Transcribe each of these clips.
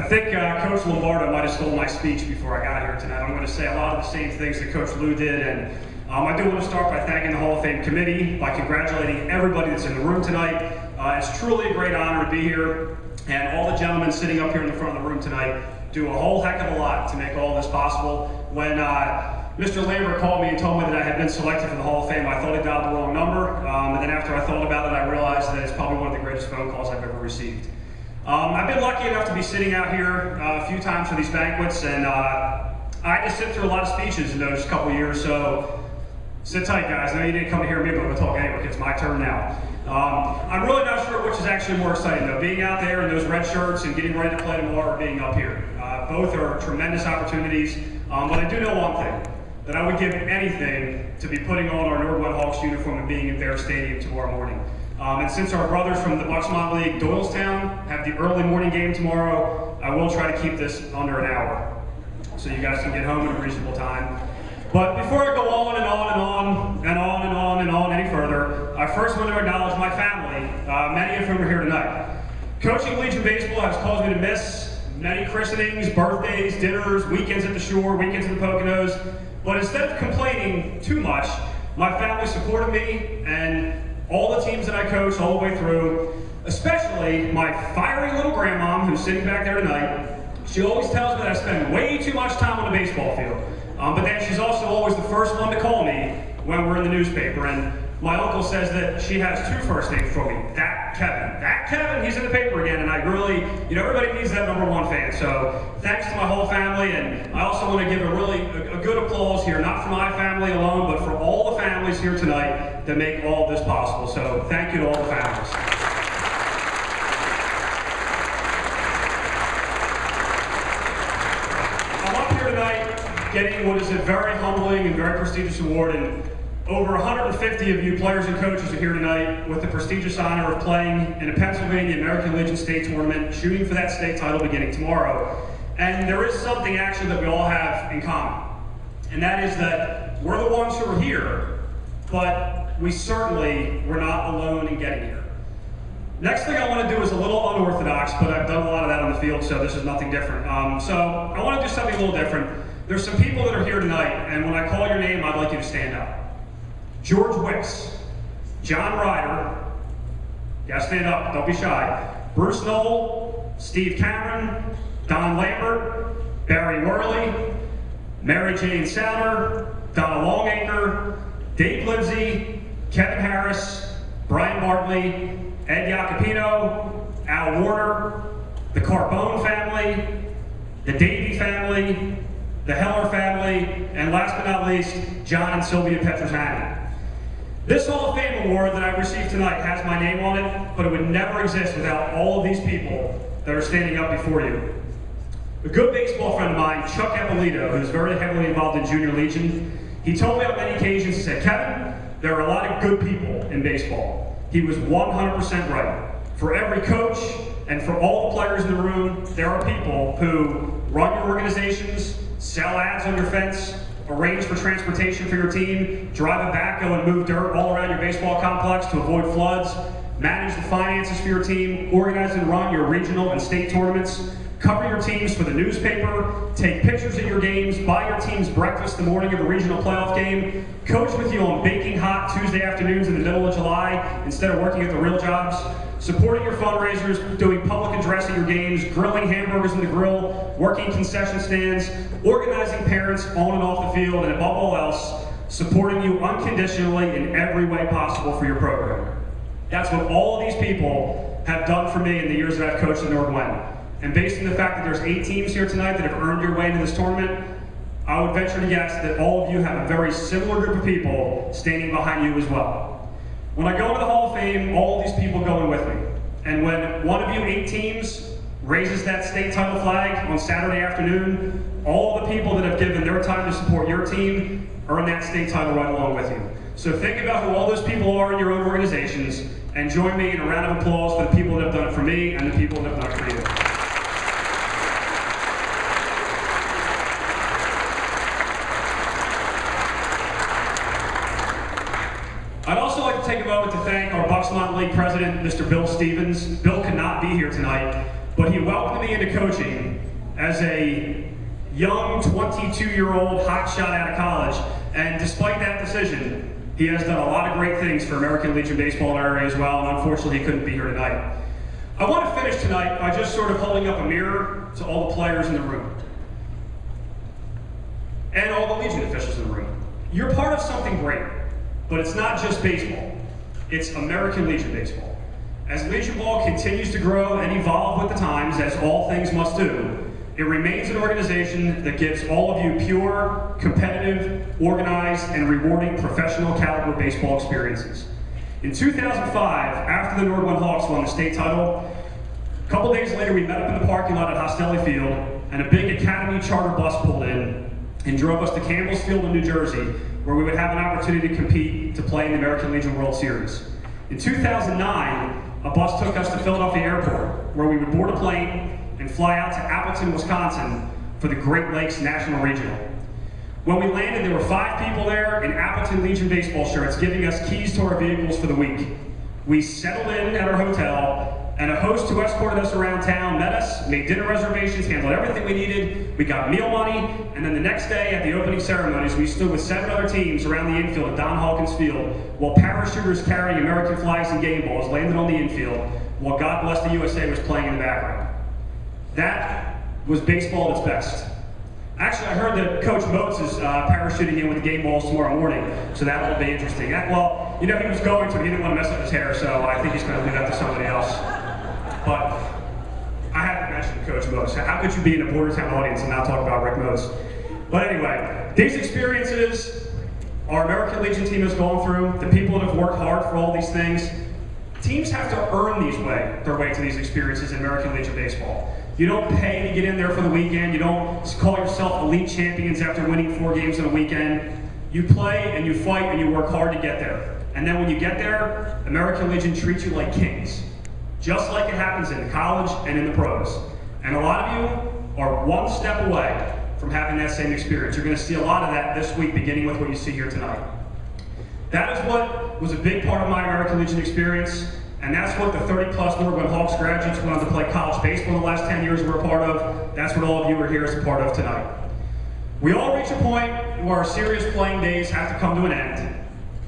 I think Coach Lombardo might have stole my speech before I got here tonight. I'm going to say a lot of the same things that Coach Lou did, and I do want to start by thanking the Hall of Fame committee, by congratulating everybody that's in the room tonight. It's truly a great honor to be here, and all the gentlemen sitting up here in the front of the room tonight do a whole heck of a lot to make all this possible. When Mr. Lambert called me and told me that I had been selected for the Hall of Fame, I thought he dialed the wrong number, and then after I thought about it, I realized that it's probably one of the greatest phone calls I've ever received. I've been lucky enough to be sitting out here a few times for these banquets, and I had to sit through a lot of speeches in those couple years, so sit tight, guys. I know you didn't come to hear me, but I'm going to talk anyway. It's my turn now. I'm really not sure which is actually more exciting, though, being out there in those red shirts and getting ready to play tomorrow, or being up here. Both are tremendous opportunities, but I do know one thing, that I would give anything to be putting on our Nordwood Hawks uniform and being in Bear Stadium tomorrow morning. And since our brothers from the Bucksmont League, Doylestown, have the early morning game tomorrow, I will try to keep this under an hour, so you guys can get home in a reasonable time. But before I go on and on and on and on and on and on any further, I first want to acknowledge my family, many of whom are here tonight. Coaching Legion Baseball has caused me to miss many christenings, birthdays, dinners, weekends at the shore, weekends at the Poconos, but instead of complaining too much, my family supported me and all the teams that I coached all the way through, especially my fiery little grandmom who's sitting back there tonight. She always tells me that I spend way too much time on the baseball field. But then she's also always the first one to call me when we're in the newspaper. And my uncle says that she has two first names for me. That Kevin, he's in the paper again. And I really, everybody needs that #1 fan. So thanks to my whole family. And I also want to give a good applause here, not for my family alone, but for all the families here tonight that make all of this possible. So thank you to all the families. I'm up here tonight getting what is a very humbling and very prestigious award, and over 150 of you players and coaches are here tonight with the prestigious honor of playing in a Pennsylvania American Legion State Tournament, shooting for that state title beginning tomorrow. And there is something actually that we all have in common, and that is that we're the ones who are here, but we certainly were not alone in getting here. Next thing I want to do is a little unorthodox, but I've done a lot of that on the field, so this is nothing different. So I want to do something a little different. There's some people that are here tonight, and when I call your name, I'd like you to stand up. George Wicks, John Ryder, you gotta stand up, don't be shy. Bruce Knoll, Steve Cameron, Don Lambert, Barry Worley, Mary Jane Sauter, Donna Longacre, Dave Livesey, Kevin Harris, Brian Bartley, Ed Jacopino, Al Warner, the Carbone family, the Davey family, the Heller family, and last but not least, John and Sylvia Petrosani. This Hall of Fame award that I received tonight has my name on it, but it would never exist without all of these people that are standing up before you. A good baseball friend of mine, Chuck Eppolito, who's very heavily involved in Junior Legion, he told me on many occasions, he said, "Kevin, there are a lot of good people in baseball." He was 100% right. For every coach and for all the players in the room, there are people who run your organizations, sell ads on your fence, arrange for transportation for your team, drive a backhoe and move dirt all around your baseball complex to avoid floods, manage the finances for your team, organize and run your regional and state tournaments, cover your teams for the newspaper, take pictures at your games, buy your team's breakfast the morning of a regional playoff game, coach with you on baking hot Tuesday afternoons in the middle of July instead of working at the real jobs, supporting your fundraisers, doing public address at your games, grilling hamburgers in the grill, working concession stands, organizing parents on and off the field, and above all else, supporting you unconditionally in every way possible for your program. That's what all of these people have done for me in the years that I've coached at Nordwen. And based on the fact that there's 8 teams here tonight that have earned your way into this tournament, I would venture to guess that all of you have a very similar group of people standing behind you as well. When I go into the Hall of Fame, all of these people go in with me. And when one of you 8 teams raises that state title flag on Saturday afternoon, all the people that have given their time to support your team earn that state title right along with you. So think about who all those people are in your own organizations, and join me in a round of applause for the people that have done it for me and the people that have done it for you. I'd also like to take a moment to thank our Bucksmont League president, Mr. Bill Stevens. Bill could not be here tonight, but he welcomed me into coaching as a young 22-year-old hotshot out of college, and despite that decision, he has done a lot of great things for American Legion Baseball in our area as well, and unfortunately he couldn't be here tonight. I want to finish tonight by just sort of holding up a mirror to all the players in the room, and all the Legion officials in the room. You're part of something great, but it's not just baseball. It's American Legion Baseball. As Legion Ball continues to grow and evolve with the times, as all things must do, it remains an organization that gives all of you pure, competitive, organized, and rewarding professional caliber baseball experiences. In 2005, after the Nordwin Hawks won the state title, a couple days later we met up in the parking lot at Hostelli Field, and a big Academy charter bus pulled in and drove us to Campbell's Field in New Jersey, where we would have an opportunity to compete to play in the American Legion World Series. In 2009, a bus took us to Philadelphia Airport, where we would board a plane and fly out to Appleton, Wisconsin for the Great Lakes National Regional. When we landed, there were 5 people there in Appleton Legion baseball shirts giving us keys to our vehicles for the week. We settled in at our hotel, and a host who escorted us around town met us, made dinner reservations, handled everything we needed. We got meal money, and then the next day at the opening ceremonies, we stood with 7 other teams around the infield at Don Hawkins Field, while parachuters carrying American flags and game balls landed on the infield, while God Bless the USA was playing in the background. That was baseball at its best. Actually, I heard that Coach Moats is parachuting in with the game balls tomorrow morning, so that will be interesting. Well, you know, he was going to, but he didn't want to mess up his hair, so I think he's going to leave that to somebody else. But I have to mention Coach Moats. How could you be in a Bordertown audience and not talk about Rick Moats? But anyway, these experiences our American Legion team has gone through, the people that have worked hard for all these things, teams have to earn their way to these experiences in American Legion Baseball. You don't pay to get in there for the weekend. You don't call yourself elite champions after winning 4 games in a weekend. You play and you fight and you work hard to get there. And then when you get there, American Legion treats you like kings. Just like it happens in college and in the pros. And a lot of you are one step away from having that same experience. You're going to see a lot of that this week, beginning with what you see here tonight. That is what was a big part of my American Legion experience. And that's what the 30-plus Nordwin Hawks graduates who went on to play college baseball in the last 10 years were a part of. That's what all of you are here as a part of tonight. We all reach a point where our serious playing days have to come to an end.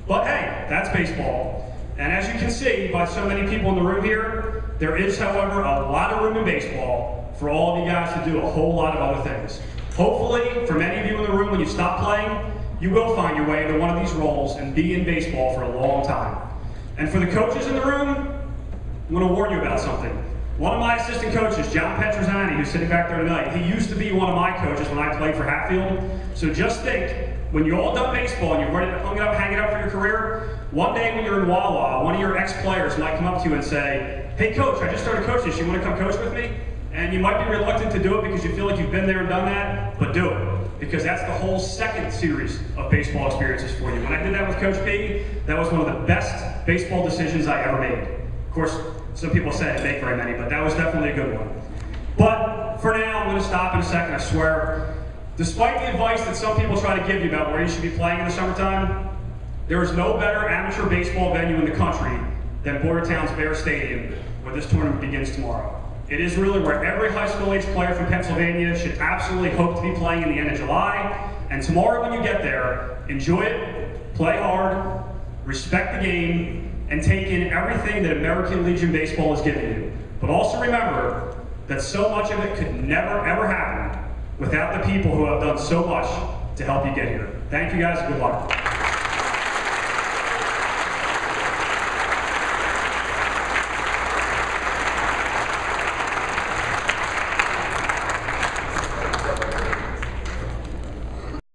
But hey, that's baseball. And as you can see by so many people in the room here, there is, however, a lot of room in baseball for all of you guys to do a whole lot of other things. Hopefully, for many of you in the room, when you stop playing, you will find your way into one of these roles and be in baseball for a long time. And for the coaches in the room, I'm going to warn you about something. One of my assistant coaches, John Petrosani, who's sitting back there tonight, he used to be one of my coaches when I played for Hatfield. So just think, when you're all done baseball and you're ready to hang it up for your career, one day when you're in Wawa, one of your ex-players might come up to you and say, "Hey coach, I just started coaching this, you want to come coach with me?" And you might be reluctant to do it because you feel like you've been there and done that, but do it. Because that's the whole second series of baseball experiences for you. When I did that with Coach P, that was one of the best baseball decisions I ever made. Of course, some people say I didn't make very many, but that was definitely a good one. But for now, I'm going to stop in a second, I swear. Despite the advice that some people try to give you about where you should be playing in the summertime, there is no better amateur baseball venue in the country than Bordertown's Bear Stadium, where this tournament begins tomorrow. It is really where every high school age player from Pennsylvania should absolutely hope to be playing in the end of July. And tomorrow when you get there, enjoy it, play hard, respect the game, and take in everything that American Legion Baseball is giving you. But also remember that so much of it could never ever happen without the people who have done so much to help you get here. Thank you guys, good luck.